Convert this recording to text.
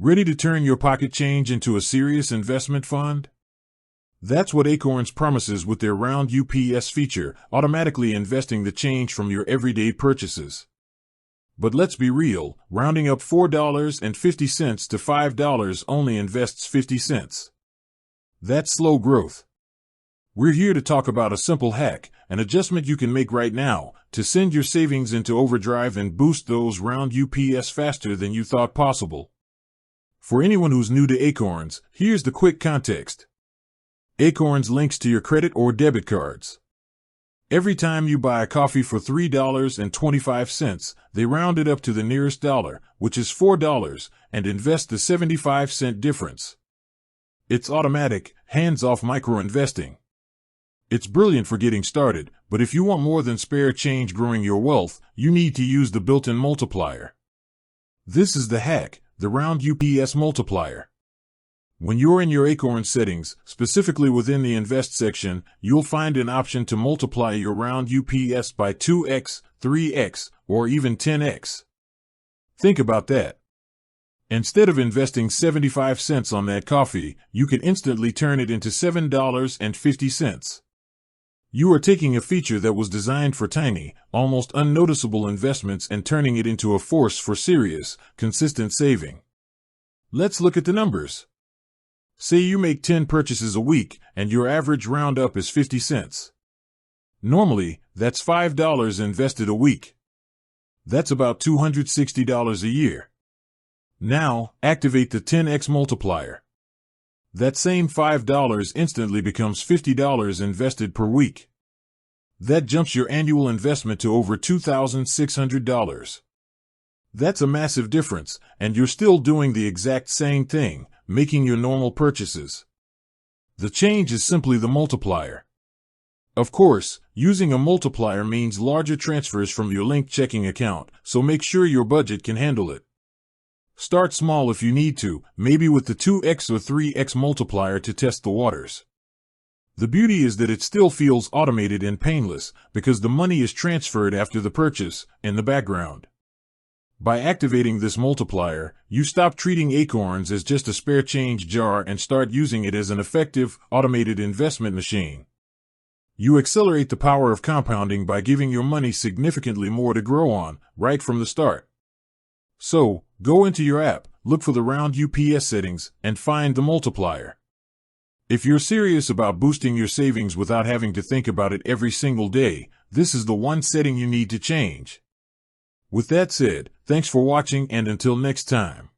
Ready to turn your pocket change into a serious investment fund? That's what Acorns promises with their Round UPS feature, automatically investing the change from your everyday purchases. But let's be real, rounding up $4.50 to $5 only invests 50 cents. That's slow growth. We're here to talk about a simple hack, an adjustment you can make right now, to send your savings into overdrive and boost those Round UPS faster than you thought possible. For anyone who's new to Acorns, here's the quick context. Acorns links to your credit or debit cards. Every time you buy a coffee for $3.25, they round it up to the nearest dollar, which is $4, and invest the 75-cent difference. It's automatic, hands-off micro-investing. It's brilliant for getting started, but if you want more than spare change growing your wealth, you need to use the built-in multiplier. This is the hack, the Round UPS multiplier. When you're in your Acorns settings, specifically within the Invest section, you'll find an option to multiply your Round UPS by 2x, 3x, or even 10x. Think about that. Instead of investing 75 cents on that coffee, you can instantly turn it into $7.50. You are taking a feature that was designed for tiny, almost unnoticeable investments and turning it into a force for serious, consistent saving. Let's look at the numbers. Say you make 10 purchases a week, and your average roundup is 50 cents. Normally, that's $5 invested a week. That's about $260 a year. Now, activate the 10x multiplier. That same $5 instantly becomes $50 invested per week. That jumps your annual investment to over $2,600. That's a massive difference, and you're still doing the exact same thing, making your normal purchases. The change is simply the multiplier. Of course, using a multiplier means larger transfers from your linked checking account, so make sure your budget can handle it. Start small if you need to, maybe with the 2x or 3x multiplier to test the waters. The beauty is that it still feels automated and painless, because the money is transferred after the purchase, in the background. By activating this multiplier, you stop treating Acorns as just a spare change jar and start using it as an effective, automated investment machine. You accelerate the power of compounding by giving your money significantly more to grow on, right from the start. So, go into your app, look for the Round UPS settings, and find the multiplier. If you're serious about boosting your savings without having to think about it every single day, this is the one setting you need to change. With that said, thanks for watching and until next time.